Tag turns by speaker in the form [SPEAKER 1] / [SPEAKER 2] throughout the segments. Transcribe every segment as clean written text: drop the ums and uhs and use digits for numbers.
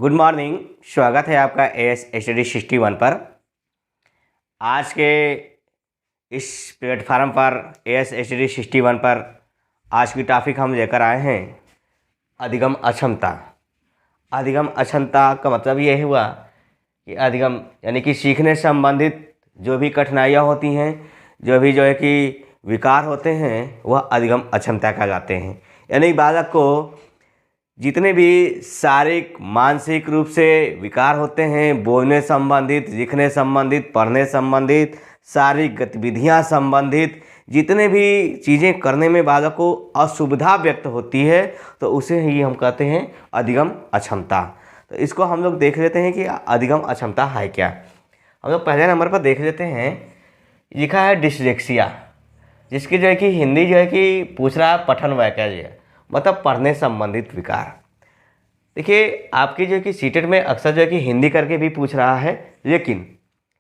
[SPEAKER 1] Good morning. स्वागत है आपका एएस स्टडी 61 पर। आज के इस प्लेटफार्म पर एएस स्टडी 61 पर आज की टॉपिक हम लेकर आए हैं अधिगम अक्षमता। अधिगम अक्षमता का मतलब ये हुआ कि अधिगम यानी कि सीखने से संबंधित जो भी कठिनाइयाँ होती हैं, जो है कि विकार होते हैं, वह अधिगम अक्षमता कहलाते हैं। यानी बालक को जितने भी शारीरिक मानसिक रूप से विकार होते हैं, बोलने संबंधित, लिखने संबंधित, पढ़ने संबंधित, शारीरिक गतिविधियां संबंधित जितने भी चीज़ें करने में बालक को असुविधा व्यक्त होती है, तो उसे ही हम कहते हैं अधिगम अक्षमता। तो इसको हम लोग देख लेते हैं कि अधिगम अक्षमता है क्या। हम लोग पहले नंबर पर देख लेते हैं, लिखा है डिस्लेक्सिया, जिसकी जो है कि हिंदी जो है कि पूछ रहा है पठन वैकल्य, मतलब पढ़ने संबंधित विकार। देखिए आपकी जो है कि सीटेट में अक्सर जो है कि हिंदी करके भी पूछ रहा है, लेकिन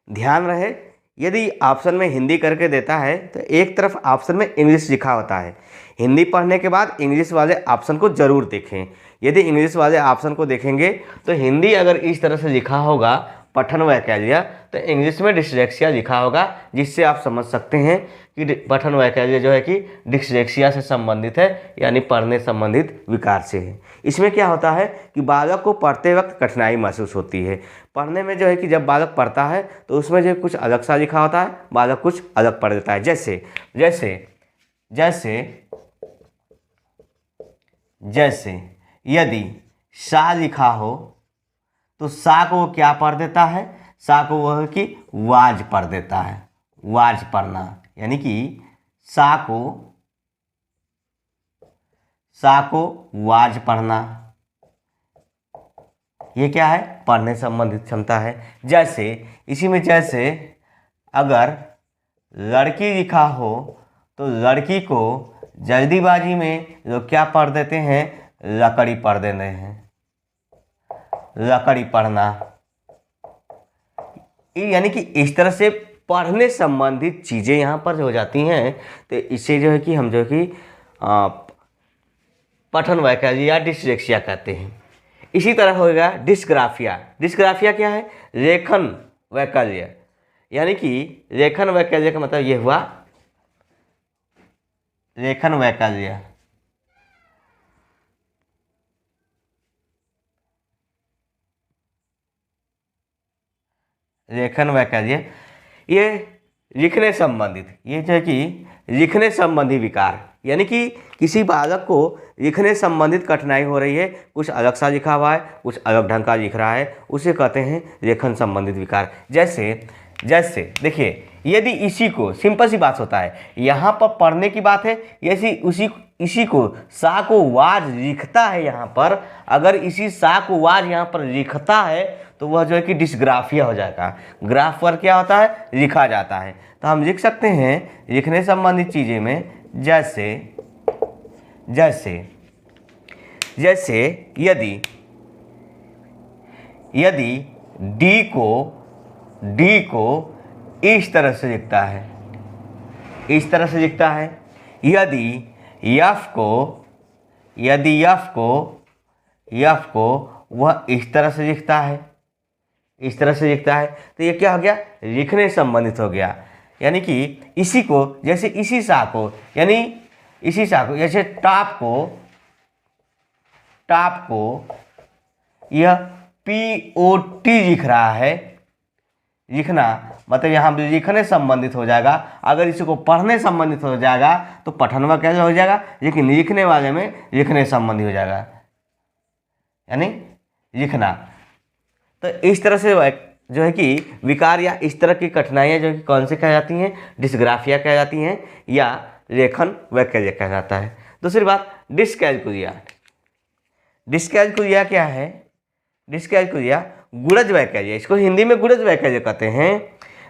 [SPEAKER 1] ध्यान रहे यदि ऑप्शन में हिंदी करके देता है तो एक तरफ ऑप्शन में इंग्लिश लिखा होता है। हिंदी पढ़ने के बाद इंग्लिश वाले ऑप्शन को ज़रूर देखें। यदि इंग्लिश वाले ऑप्शन को देखेंगे तो हिंदी अगर इस तरह से लिखा होगा पठन वैकल्य, तो इंग्लिश में डिस्लेक्सिया लिखा होगा, जिससे आप समझ सकते हैं कि पठन वैकल्य जो है कि डिस्लेक्सिया से संबंधित है, यानी पढ़ने संबंधित विकार से है। इसमें क्या होता है कि बालक को पढ़ते वक्त कठिनाई महसूस होती है। पढ़ने में जो है कि जब बालक पढ़ता है तो उसमें जो कुछ अलग सा लिखा होता है, बालक कुछ अलग पढ़ देता है। जैसे जैसे जैसे जैसे यदि सा लिखा हो तो सा को क्या पढ़ देता है, सा को वह कि वाज पढ़ देता है। वाज पढ़ना यानी कि सा को वाज पढ़ना, ये क्या है, पढ़ने संबंधित क्षमता है। जैसे इसी में जैसे अगर लड़की लिखा हो तो लड़की को जल्दीबाजी में लोग क्या पढ़ देते हैं, लकड़ी पढ़ देते हैं। लकड़ी पढ़ना यानी कि इस तरह से पढ़ने संबंधित चीज़ें यहाँ पर हो जाती हैं, तो इसे जो है कि हम जो है कि पठन वैकल्य या डिस्लेक्सिया कहते हैं। इसी तरह होगा डिस्ग्राफिया। डिस्ग्राफिया क्या है, लेखन वैकल्य, यानी कि लेखन वैकल्य का मतलब ये हुआ लेखन वैकल्य। लेखन वैकल्य ये लिखने संबंधित, ये जो है कि लिखने संबंधी विकार, यानी कि किसी बालक को लिखने संबंधित कठिनाई हो रही है, कुछ अलग सा लिखा हुआ है, कुछ अलग ढंग का लिख रहा है, उसे कहते हैं लेखन संबंधित विकार। जैसे देखिए यदि इसी को, सिंपल सी बात होता है, यहाँ पर पढ़ने की बात है, इसी को सा को वाज लिखता है। यहाँ पर अगर इसी सा को वाज यहाँ पर लिखता है तो वह जो है कि डिस्ग्राफिया हो जाएगा। ग्राफ पर क्या होता है, लिखा जाता है। तो हम लिख सकते हैं लिखने संबंधित चीज़ें में जैसे यदि डी को इस तरह से लिखता है, इस तरह से लिखता है। यदि यफ को वह इस तरह से लिखता है, इस तरह से लिखता है, तो ये क्या हो गया, लिखने संबंधित हो गया। यानी कि इसी को, जैसे इसी सा को, यानी इसी सा को, जैसे टॉप को यह POT लिख रहा है, लिखना मतलब यहाँ लिखने संबंधित हो जाएगा। अगर इसी को पढ़ने संबंधित हो जाएगा तो पठन वैकल्य हो जाएगा, लेकिन लिखने वाले में लिखने संबंधी हो जाएगा, यानी लिखना। तो इस तरह से जो है कि विकार या इस तरह की कठिनाइयाँ जो कि कौन से कह जाती हैं, डिस्ग्राफिया कह जाती हैं या लेखन वैकल्य कह जाता है। दूसरी बात डिस्कैलकुलिया। डिस्कैलकुलिया क्या है, डिस्कैलकुलिया गुणज वैकल्य, इसको हिंदी में गुणज वैकल्य कहते हैं,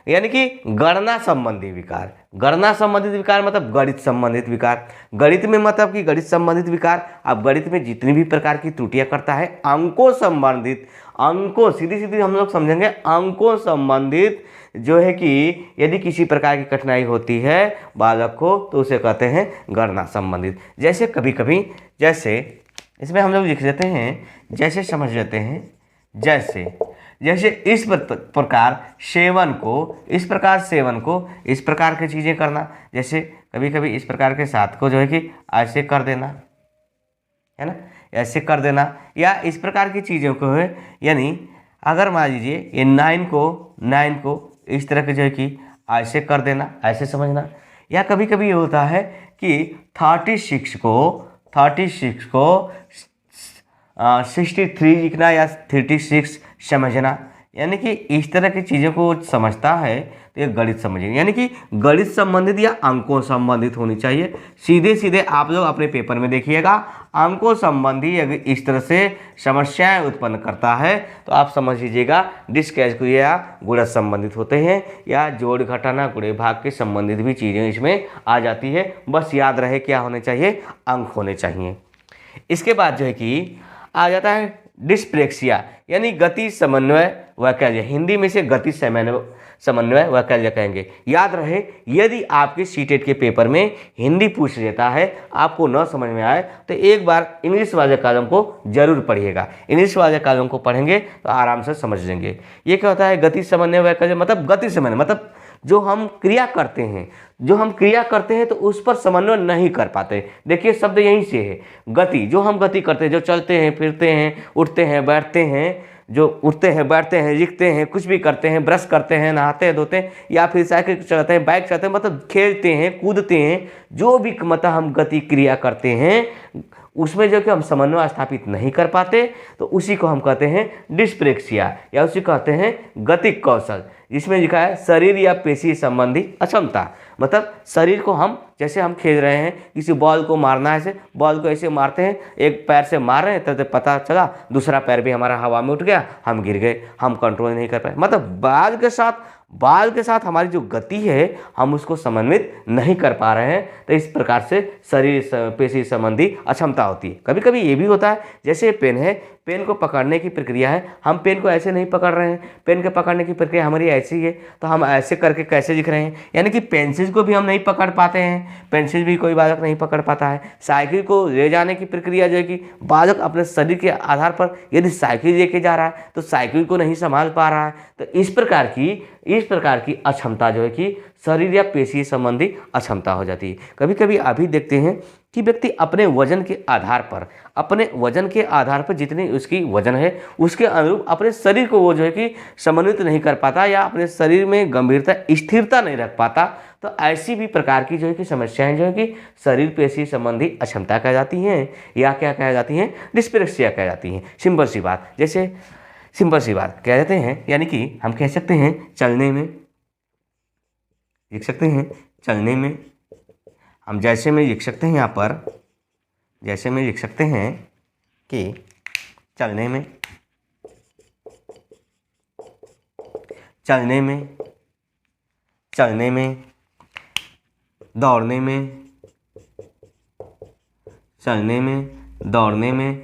[SPEAKER 1] यानी कि गणना संबंधी विकार। गणना संबंधित विकार मतलब गणित संबंधित विकार। गणित में मतलब कि गणित संबंधित विकार, अब गणित में जितनी भी प्रकार की त्रुटियां करता है, अंकों संबंधित, अंकों सीधी हम लोग समझेंगे, अंकों संबंधित जो है कि यदि किसी प्रकार की कठिनाई होती है बालक को, तो उसे कहते हैं गणना संबंधित। जैसे कभी कभी, जैसे इसमें हम लोग लिख देते हैं, जैसे समझ लेते हैं, जैसे जैसे इस प्रकार सेवन को, इस प्रकार सेवन को, इस प्रकार की चीज़ें करना, जैसे कभी कभी इस प्रकार के साथ को जो है कि ऐसे कर देना, है ना, ऐसे कर देना, या इस प्रकार की चीज़ों को है, यानी अगर मान लीजिए ये 9 को इस तरह के जो है कि ऐसे कर देना, ऐसे समझना, या कभी कभी ये होता है कि 36 को 63 लिखना या 36 समझना, यानी कि इस तरह की चीज़ों को समझता है तो ये गणित समझिए, यानी कि गणित संबंधित या अंकों संबंधित होनी चाहिए। सीधे सीधे आप लोग अपने पेपर में देखिएगा, अंकों संबंधी अगर इस तरह से समस्याएं उत्पन्न करता है तो आप समझ लीजिएगा डिस्कैलकुलेट या गुणज संबंधित होते हैं, या जोड़ घटाना गुणे भाग के संबंधित भी चीज़ें इसमें आ जाती है। बस याद रहे क्या होने चाहिए, अंक होने चाहिए। इसके बाद जो है कि आ जाता है डिस्प्रेक्सिया, यानी गति समन्वय वैकल्य, हिंदी में से गति समन्वय वैकल्य कहेंगे। याद रहे यदि आपके सीटेट के पेपर में हिंदी पूछ लेता है, आपको न समझ में आए तो एक बार इंग्लिश वाले कॉलम को जरूर पढ़िएगा। इंग्लिश वाले कॉलम को पढ़ेंगे तो आराम से समझ लेंगे। ये क्या होता है गति समन्वय वैकल्य, मतलब गति समन्वय मतलब जो हम क्रिया करते हैं तो उस पर समन्वय नहीं कर पाते। देखिए शब्द यहीं से है, गति, जो हम गति करते हैं, जो चलते हैं, फिरते हैं, उठते हैं, बैठते हैं, जो उठते हैं, बैठते हैं, लिखते हैं, कुछ भी करते हैं, ब्रश करते हैं, नहाते हैं, धोते हैं, या फिर साइकिल चलाते हैं, बाइक चलाते हैं, मतलब खेलते हैं, कूदते हैं, जो भी मतलब हम गति क्रिया करते हैं उसमें जो कि हम समन्वय स्थापित नहीं कर पाते तो उसी को हम कहते हैं डिस्प्रेक्सिया, या उसी कहते हैं गतिक कौशल। इसमें लिखा है शरीर या पेशी संबंधी अक्षमता, मतलब शरीर को हम जैसे हम खेल रहे हैं, किसी बॉल को मारना है, ऐसे बॉल को ऐसे मारते हैं, एक पैर से मार रहे हैं तो पता चला दूसरा पैर भी हमारा हवा में उठ गया, हम गिर गए, हम कंट्रोल नहीं कर पाए। मतलब बाल के साथ हमारी जो गति है हम उसको समन्वित नहीं कर पा रहे हैं, तो इस प्रकार से शरीर पेशी संबंधी अक्षमता होती है। कभी कभी ये भी होता है, जैसे पेन है, पेन को पकड़ने की प्रक्रिया है, हम पेन को ऐसे नहीं पकड़ रहे हैं, पेन के पकड़ने की प्रक्रिया हमारी ऐसी है, तो हम ऐसे करके कैसे लिख रहे हैं, यानी कि पेंसिल को भी हम नहीं पकड़ पाते हैं, पेंसिल भी कोई बालक नहीं पकड़ पाता है। साइकिल को ले जाने की प्रक्रिया जो है कि बालक अपने शरीर के आधार पर यदि साइकिल लेके जा रहा है तो साइकिल को नहीं संभाल पा रहा है, तो इस प्रकार की अक्षमता जो है कि शरीर या पेशी संबंधी अक्षमता हो जाती है। कभी कभी अभी देखते हैं कि व्यक्ति अपने वजन के आधार पर जितनी उसकी वजन है उसके अनुरूप अपने शरीर को वो जो है कि समन्वित नहीं कर पाता, या अपने शरीर में गंभीरता स्थिरता नहीं रख पाता, तो ऐसी भी प्रकार की जो है कि समस्याएं जो है कि शरीर पेशी संबंधी अक्षमता कह जाती हैं, या क्या कह जाती हैं, डिस्प्रेक्सिया कह जाती हैं। सिंपल सी बात कह देते हैं, यानी कि हम कह सकते हैं चलने में, लिख सकते हैं चलने में, हम जैसे में लिख सकते हैं यहाँ पर, जैसे में लिख सकते हैं कि चलने में, दौड़ने में,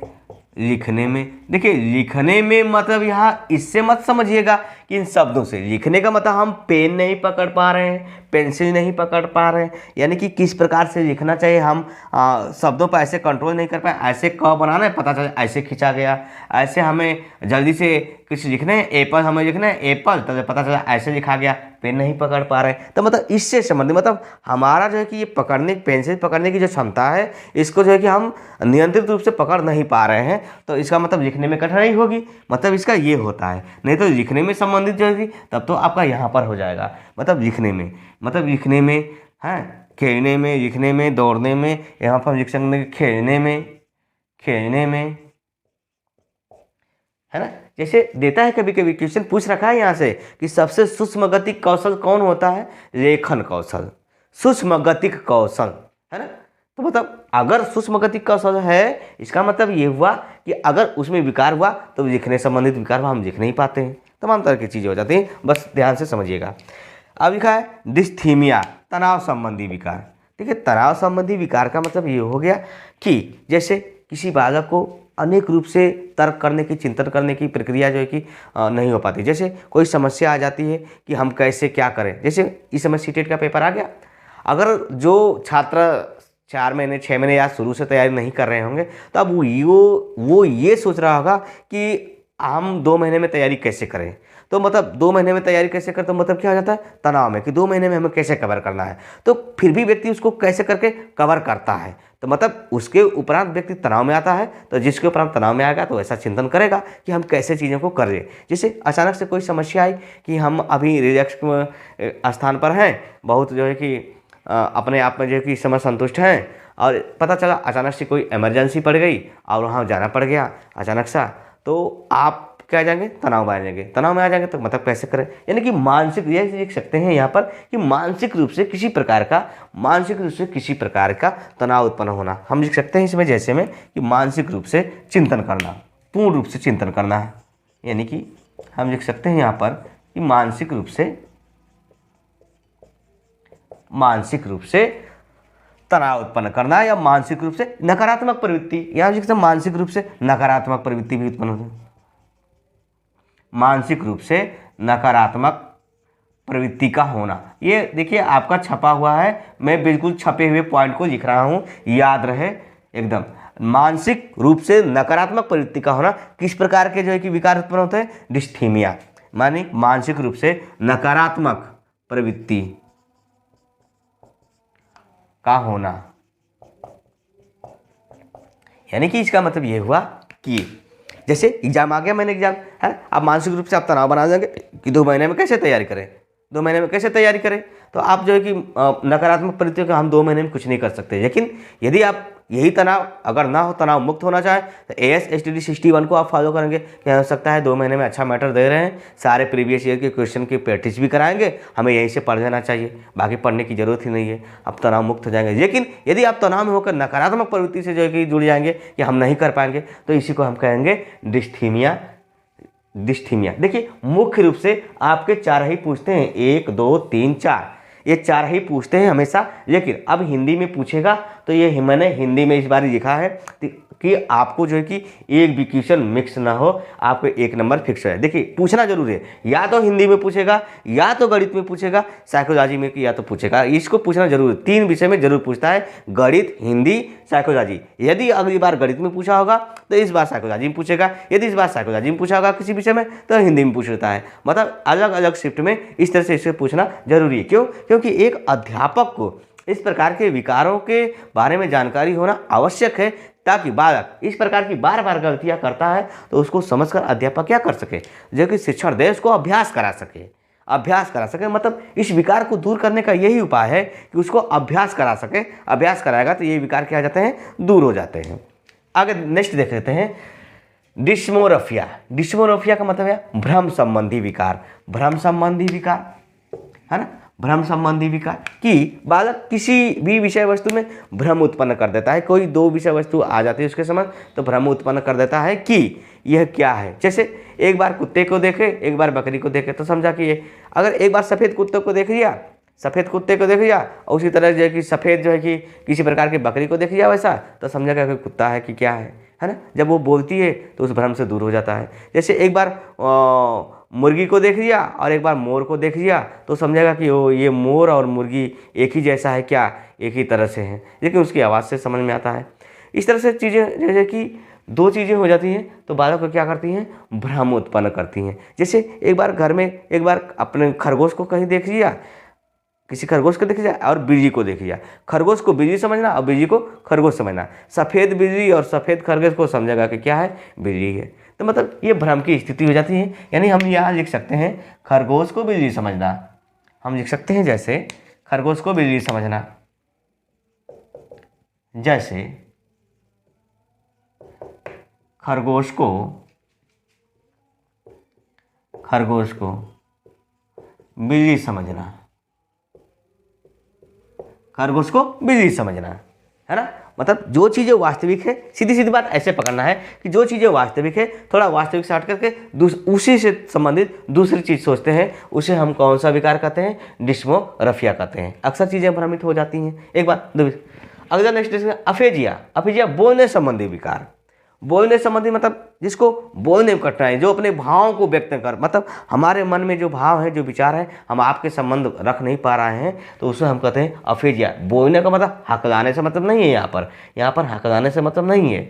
[SPEAKER 1] लिखने में। देखिए लिखने में मतलब यहाँ इससे मत समझिएगा कि इन शब्दों से, लिखने का मतलब हम पेन नहीं पकड़ पा रहे हैं, पेंसिल नहीं पकड़ पा रहे हैं, यानी कि किस प्रकार से लिखना चाहिए, हम शब्दों पर ऐसे कंट्रोल नहीं कर पाए, ऐसे क बनाना है पता चला ऐसे खींचा गया, ऐसे हमें जल्दी से कुछ लिखना है, एप्पल हमें लिखना है एप्पल, तो पता चला ऐसे लिखा गया, पेन नहीं पकड़ पा रहे। तो मतलब इससे संबंधित, मतलब हमारा जो है कि ये पेंसिल पकड़ने की जो क्षमता है इसको जो है कि हम नियंत्रित रूप से पकड़ नहीं पा रहे हैं, तो इसका मतलब लिखने में कठिनाई होगी, मतलब इसका ये होता है। नहीं तो लिखने में संबंधित जो है तब तो आपका यहाँ पर हो जाएगा, मतलब लिखने में है, खेलने में, लिखने में, दौड़ने में, यहाँ पर लिख सकते हैं खेलने में, है ना। जैसे देता है कभी कभी क्वेश्चन पूछ रखा है यहाँ से कि सबसे सूक्ष्म गतिक कौशल कौन होता है, लेखन कौशल, सूक्ष्म गतिक कौशल, है ना। तो मतलब अगर सूक्ष्म गतिक कौशल है, इसका मतलब ये हुआ कि अगर उसमें विकार हुआ तो लिखने संबंधित विकार हुआ, हम लिख नहीं पाते हैं, तमाम तरह की चीज़ें हो जाती हैं, बस ध्यान से समझिएगा। अब लिखा है डिस्थीमिया, तनाव संबंधी विकार। ठीक है, तनाव संबंधी विकार का मतलब ये हो गया कि जैसे किसी बालक को अनेक रूप से तर्क करने की, चिंतन करने की प्रक्रिया जो है कि नहीं हो पाती। जैसे कोई समस्या आ जाती है कि हम कैसे क्या करें, जैसे इस समय सीटेट का पेपर आ गया, अगर जो छात्र 4 महीने 6 महीने या शुरू से तैयारी नहीं कर रहे होंगे तो अब वो ये सोच रहा होगा कि हम 2 महीने में तैयारी कैसे करें, तो मतलब 2 महीने में तैयारी कैसे करें, तो मतलब क्या हो जाता है तनाव में कि 2 महीने में हमें कैसे कवर करना है। तो फिर भी व्यक्ति उसको कैसे करके कवर करता है, तो मतलब उसके उपरांत व्यक्ति तनाव में आता है। तो जिसके उपरांत तनाव में आएगा तो ऐसा चिंतन करेगा कि हम कैसे चीज़ों को करें। जैसे अचानक से कोई समस्या आई कि हम अभी रिलैक्स स्थान पर हैं, बहुत जो है कि अपने आप में जो है कि समय संतुष्ट हैं, और पता चला अचानक से कोई इमरजेंसी पड़ गई और वहाँ जाना पड़ गया अचानक सा, तो आप क्या आ जाएंगे, तनाव में आ जाएंगे। तनाव में आ जाएंगे तो मतलब कैसे करें, यानी कि मानसिक, ये देख सकते हैं यहाँ पर कि मानसिक रूप से किसी प्रकार का तनाव उत्पन्न होना। हम लिख सकते हैं इसमें जैसे में कि मानसिक रूप से चिंतन करना, पूर्ण रूप से चिंतन करना है, यानी कि हम लिख सकते हैं यहाँ पर कि मानसिक रूप से तनाव उत्पन्न करना, या मानसिक रूप से नकारात्मक प्रवृत्ति, यहाँ लिख सकते हैं मानसिक रूप से नकारात्मक प्रवृत्ति भी उत्पन्न होती है। मानसिक रूप से नकारात्मक प्रवृत्ति का होना, ये देखिए आपका छपा हुआ है, मैं बिल्कुल छपे हुए पॉइंट को लिख रहा हूँ, याद रहे एकदम। मानसिक रूप से नकारात्मक प्रवृत्ति का होना, किस प्रकार के जो है कि विकार उत्पन्न होते हैं, डिस्थीमिया, मानी मानसिक रूप से नकारात्मक प्रवृत्ति का होना। यानी कि इसका मतलब ये हुआ कि जैसे एग्जाम आ गया, मैंने एग्जाम है, अब मानसिक रूप से आप तनाव बना देंगे कि 2 महीने में कैसे तैयारी करें, 2 महीने में कैसे तैयारी करें, तो आप जो है कि नकारात्मक प्रवृत्तियों का हम 2 महीने में कुछ नहीं कर सकते। लेकिन यदि आप यही तनाव अगर ना हो, तनाव मुक्त होना चाहे, तो ASHTD 61 को आप फॉलो करेंगे। क्या हो सकता है 2 महीने में अच्छा मैटर दे रहे हैं, सारे प्रीवियस ईयर के क्वेश्चन की प्रैक्टिस भी कराएंगे, हमें यहीं से पढ़ लेना चाहिए, बाकी पढ़ने की जरूरत ही नहीं है, आप तनाव मुक्त हो जाएंगे। लेकिन यदि आप तनाव में होकर नकारात्मक प्रवृत्ति से जो है कि जुड़ जाएंगे कि हम नहीं कर पाएंगे, तो इसी को हम कहेंगे डिस्थीमिया। देखिए मुख्य रूप से आपके 4 ही पूछते हैं, 1 2 3 4, ये 4 ही पूछते हैं हमेशा। लेकिन अब हिंदी में पूछेगा तो ये मैंने हिंदी में इस बार लिखा है कि आपको जो है कि एक भी क्वेश्चन मिक्स ना हो, आपको 1 नंबर फिक्स है। देखिए पूछना जरूर है, या तो हिंदी में पूछेगा, या तो गणित में पूछेगा, साइकोलॉजी में या तो पूछेगा, इसको पूछना जरूर है। 3 विषय में जरूर पूछता है, गणित, हिंदी, साइकोलॉजी। यदि अगली बार गणित में पूछा होगा तो इस बार साइकोलॉजी में पूछेगा, यदि इस बार साइकोलॉजी में पूछा होगा किसी विषय में तो हिंदी में पूछ लेता है। मतलब अलग अलग शिफ्ट में इस तरह से इसे पूछना जरूरी है। क्यों? क्योंकि एक अध्यापक को इस प्रकार के विकारों के बारे में जानकारी होना आवश्यक है, ताकि बालक इस प्रकार की बार बार गलतियां करता है तो उसको समझकर अध्यापक क्या कर सके, जो कि शिक्षण दे उसको अभ्यास करा सके। मतलब इस विकार को दूर करने का यही उपाय है कि उसको अभ्यास करा सके। अभ्यास कराएगा तो ये विकार क्या जाते हैं, दूर हो जाते हैं। आगे नेक्स्ट देख लेते हैं, डिस्मोरफिया का मतलब है भ्रम संबंधी विकार है ना, भ्रम संबंधी विकार कि बालक किसी भी विषय वस्तु में भ्रम उत्पन्न कर देता है। कोई 2 विषय वस्तु आ जाती है उसके समझ, तो भ्रम उत्पन्न कर देता है कि यह क्या है। जैसे एक बार कुत्ते को देखे, एक बार बकरी को देखे, तो समझा कि ये, अगर एक बार सफ़ेद कुत्ते को देख लिया, और उसी तरह जो है कि सफ़ेद जो है कि किसी प्रकार की बकरी को देख लिया वैसा, तो समझा कि कुत्ता है कि क्या है ना। जब वो बोलती है तो उस भ्रम से दूर हो जाता है। जैसे एक बार मुर्गी को देख लिया और एक बार मोर को देख लिया, तो समझेगा कि ये मोर और मुर्गी एक ही जैसा है, क्या एक ही तरह से हैं, लेकिन उसकी आवाज़ से समझ में आता है। इस तरह से चीज़ें जैसे कि 2 चीज़ें हो जाती हैं तो बालक को क्या करती हैं, भ्रम उत्पन्न करती हैं। जैसे एक बार घर में एक बार अपने खरगोश को कहीं देख लिया, किसी खरगोश को देख लिया और बिल्ली को देख लिया, खरगोश को बिल्ली समझना और बिल्ली को खरगोश समझना, सफ़ेद बिल्ली और सफ़ेद खरगोश को समझेगा कि क्या है, बिल्ली है। तो मतलब ये भ्रम की स्थिति हो जाती है। यानी हम यहाँ लिख सकते हैं खरगोश को बिल्ली समझना, हम लिख सकते हैं जैसे खरगोश को बिल्ली समझना, जैसे खरगोश को बिल्ली समझना, खरगोश को बिल्ली समझना, है ना। मतलब जो चीज़ें वास्तविक है, सीधी बात ऐसे पकड़ना है कि जो चीज़ें वास्तविक है, थोड़ा वास्तविक से हट करके उसी से संबंधित दूसरी चीज़ सोचते हैं, उसे हम कौन सा विकार कहते हैं, डिस्मोरफिया कहते हैं। अक्सर चीज़ें भ्रमित हो जाती हैं। एक बात अगला नेक्स्ट अफेजिया बोलने संबंधी विकार। बोलने संबंधी मतलब जिसको बोलने में कठिनाई, जो अपने भावों को व्यक्त कर, मतलब हमारे मन में जो भाव है, जो विचार है, हम आपके संबंध रख नहीं पा रहे हैं, तो उसे हम कहते हैं अफेजिया। बोलने का मतलब हकलाने से मतलब नहीं है, यहाँ पर हकलाने से मतलब नहीं है।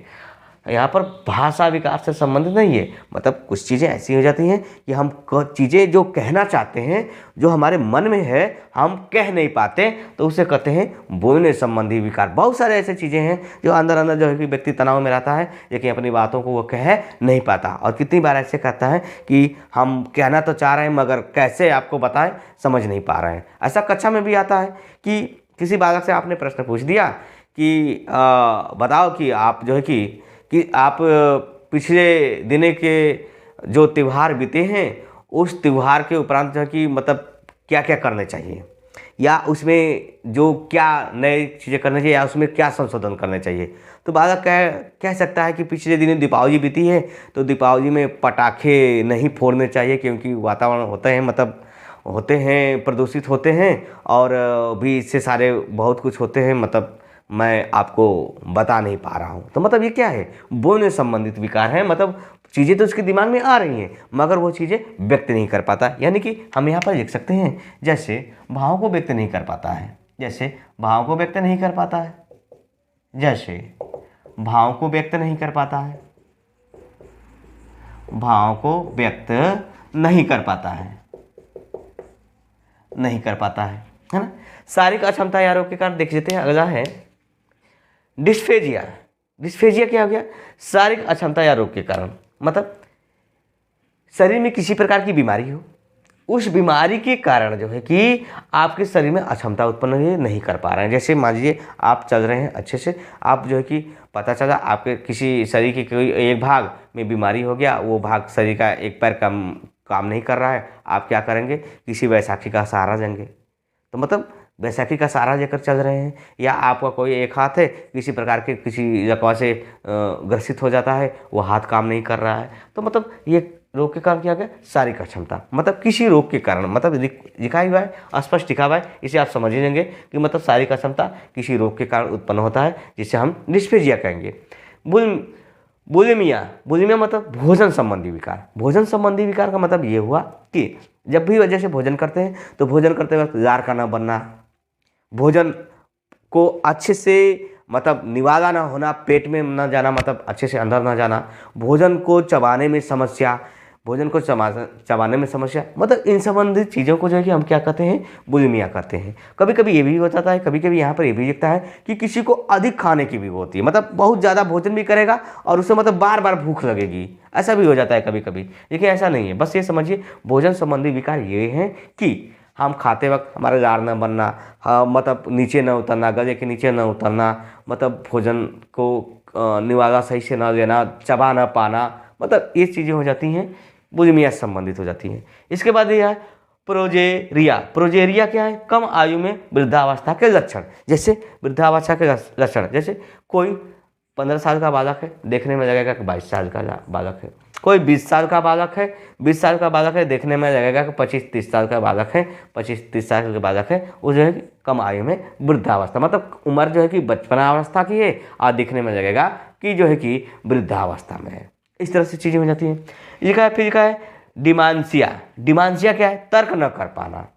[SPEAKER 1] यहाँ पर भाषा विकार से संबंधित नहीं है। मतलब कुछ चीज़ें ऐसी हो जाती हैं कि हम चीज़ें जो कहना चाहते हैं, जो हमारे मन में है, हम कह नहीं पाते, तो उसे कहते हैं बोलने संबंधी विकार। बहुत सारे ऐसे चीज़ें हैं जो अंदर अंदर जो है कि व्यक्ति तनाव में रहता है, लेकिन अपनी बातों को वो कह नहीं पाता। और कितनी बार ऐसे कहता है कि हम कहना तो चाह रहे हैं मगर कैसे आपको बताएं, समझ नहीं पा रहे हैं। ऐसा कक्षा में भी आता है कि किसी बालक से आपने प्रश्न पूछ दिया कि बताओ कि आप जो है कि आप पिछले दिने के जो त्यौहार बीते हैं उस त्यौहार के उपरांत जो है कि मतलब क्या क्या करने चाहिए, या उसमें जो क्या नए चीज़ें करनी चाहिए, या उसमें क्या संशोधन करने चाहिए। तो बालक कह सकता है कि पिछले दिनों दीपावली बीती है तो दीपावली में पटाखे नहीं फोड़ने चाहिए, क्योंकि वातावरण होते हैं मतलब होते हैं प्रदूषित होते हैं, और भी इससे सारे बहुत कुछ होते हैं, मतलब मैं आपको बता नहीं पा रहा हूँ। तो मतलब ये क्या है, बोलने संबंधित विकार है। मतलब चीज़ें तो उसके दिमाग में आ रही हैं मगर वो चीज़ें व्यक्त नहीं कर पाता। यानी कि हम यहाँ पर लिख सकते हैं जैसे भावों को व्यक्त नहीं कर पाता है, जैसे भावों को व्यक्त नहीं कर पाता है, जैसे भावों को व्यक्त नहीं कर पाता है, भावों को व्यक्त नहीं कर पाता है, नहीं कर पाता है ना। शारीरिक अक्षमता या रोग के कारण देख लेते हैं। अगला है डिस्फेजिया। डिस्फेजिया क्या हो गया, शारीरिक अक्षमता या रोग के कारण, मतलब शरीर में किसी प्रकार की बीमारी हो, उस बीमारी के कारण जो है कि आपके शरीर में अक्षमता उत्पन्न नहीं कर पा रहे हैं। जैसे मान लीजिए आप चल रहे हैं अच्छे से, आप जो है कि पता चला आपके किसी शरीर के कोई एक भाग में बीमारी हो गया, वो भाग शरीर का एक पैर काम नहीं कर रहा है, आप क्या करेंगे, किसी वैशाखी का सहारा लेंगे। तो मतलब वैशाखी का सहारा लेकर चल रहे हैं, या आपका कोई एक हाथ है किसी प्रकार के किसी लकवा से ग्रसित हो जाता है, वो हाथ काम नहीं कर रहा है। तो मतलब ये रोग के कारण क्या गया, शारीरिक अक्षमता, मतलब किसी रोग के कारण, मतलब लिखा हुआ है, स्पष्ट लिखा हुआ है, इसे आप समझ ही लेंगे कि मतलब शारीरिक अक्षमता किसी रोग के कारण उत्पन्न होता है, जिसे हम डिस्फेजिया कहेंगे। बुलिमिया, बुलिमिया मतलब भोजन संबंधी विकार। भोजन संबंधी विकार का मतलब ये हुआ कि जब भी वजह से भोजन करते हैं तो भोजन करते वक्त लार का ना बनना, भोजन को अच्छे से मतलब निवाला ना होना, पेट में ना जाना, मतलब अच्छे से अंदर ना जाना, भोजन को चबाने में समस्या, भोजन को चबाने में समस्या, मतलब इन संबंधित चीज़ों को जो है कि हम क्या कहते हैं, बुलिमिया करते हैं। कभी कभी ये भी हो जाता है, कभी कभी यहाँ पर ये भी दिखता है कि किसी को अधिक खाने की भी होती है, मतलब बहुत ज़्यादा भोजन भी करेगा और उसे मतलब बार बार भूख लगेगी, ऐसा भी हो जाता है कभी कभी। लेकिन ऐसा नहीं है, बस ये समझिए भोजन संबंधी विकार ये हैं कि हम खाते वक्त हमारा लार न बनना, मतलब नीचे न उतरना, गले के नीचे न उतरना, मतलब भोजन को निवाला सही से न लेना, चबा न पाना, मतलब ये चीज़ें हो जाती हैं, बुलिमिया से संबंधित हो जाती हैं। इसके बाद यह है प्रोजेरिया। प्रोजेरिया क्या है, कम आयु में वृद्धावस्था के लक्षण। जैसे वृद्धावस्था के लक्षण, जैसे कोई 15 साल का बालक है, देखने में लगेगा कि 22 साल का बालक है। कोई 20 साल का बालक है, 20 साल का बालक है, देखने में लगेगा कि 25-30 साल का बालक है, 25-30 साल का बालक है, वो जो है कि कम आयु में वृद्धावस्था, मतलब उम्र जो है कि बचपना अवस्था की है और दिखने में लगेगा कि जो है कि वृद्धावस्था में है। इस तरह से चीज़ें हो जाती हैं। ये क्या है, फिर क्या है डिमांसिया। डिमांसिया क्या है, तर्क न कर पाना।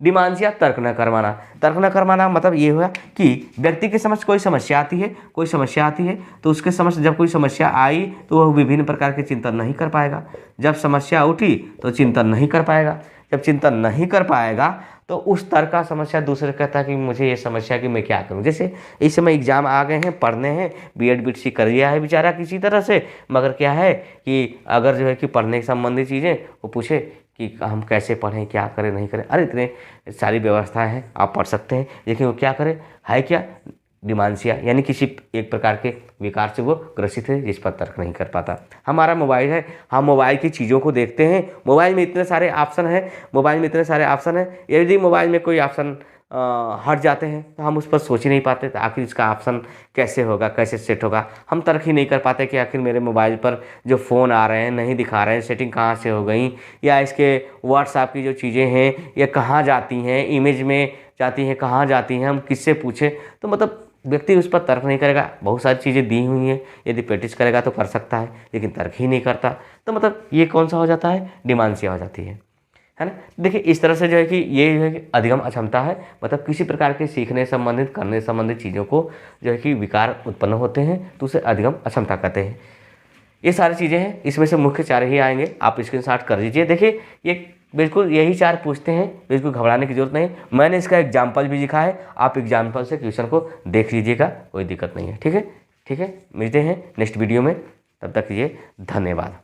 [SPEAKER 1] डिमांसिया तर्क न करवाना। तर्क न करवाना मतलब ये हुआ कि व्यक्ति के समझ कोई समस्या आती है, कोई समस्या आती है तो उसके समझ जब कोई समस्या आई तो वह विभिन्न प्रकार के चिंतन नहीं कर पाएगा। जब समस्या उठी तो चिंतन नहीं कर पाएगा, जब चिंतन नहीं कर पाएगा तो उस तरह का समस्या दूसरे कहता है कि मुझे ये समस्या कि मैं क्या करूं। जैसे इस समय एग्जाम आ गए हैं, पढ़ने हैं, बीएड बीटीसी कर लिया है बेचारा किसी तरह से, मगर क्या है कि अगर जो है कि पढ़ने के संबंधी चीज़ें वो पूछे कि हम कैसे पढ़ें, क्या करें, नहीं करें, अरे इतने सारी व्यवस्थाएं हैं, आप पढ़ सकते हैं, लेकिन वो क्या करें, है क्या डिमांसिया, यानी किसी एक प्रकार के विकार से वो ग्रसित है जिस पर तर्क नहीं कर पाता। हमारा मोबाइल है, हम मोबाइल की चीज़ों को देखते हैं, मोबाइल में इतने सारे ऑप्शन हैं, मोबाइल में इतने सारे ऑप्शन हैं, यदि मोबाइल में कोई ऑप्शन हट जाते हैं तो हम उस पर सोच ही नहीं पाते तो आखिर इसका ऑप्शन कैसे होगा, कैसे सेट होगा, हम तर्क ही नहीं कर पाते कि आखिर मेरे मोबाइल पर जो फ़ोन आ रहे हैं नहीं दिखा रहे हैं, सेटिंग कहाँ से हो गई, या इसके व्हाट्सएप की जो चीज़ें हैं ये कहाँ जाती हैं, इमेज में जाती हैं, कहाँ जाती हैं, हम किससे पूछें। तो मतलब व्यक्ति उस पर तर्क नहीं करेगा। बहुत सारी चीज़ें दी हुई हैं, यदि प्रैक्टिस करेगा तो कर सकता है, लेकिन तर्क ही नहीं करता, तो मतलब ये कौन सा हो जाता है, डिमांसिया हो जाती है। है ना। देखिए इस तरह से जो है कि ये जो है कि अधिगम अक्षमता है, मतलब किसी प्रकार के सीखने संबंधित, करने संबंधित चीज़ों को जो है कि विकार उत्पन्न होते हैं तो उसे अधिगम अक्षमता कहते हैं। ये सारी चीज़ें हैं, इसमें से मुख्य 4 ही आएंगे, आप स्क्रीनशॉट कर लीजिए। देखिए ये बिल्कुल यही 4 पूछते हैं, बिल्कुल घबराने की जरूरत नहीं। मैंने इसका एग्जाम्पल भी लिखा है, आप एग्जाम्पल से क्वेश्चन को देख लीजिएगा, कोई दिक्कत नहीं है। ठीक है, ठीक है, मिलते हैं नेक्स्ट वीडियो में, तब तक के लिए धन्यवाद।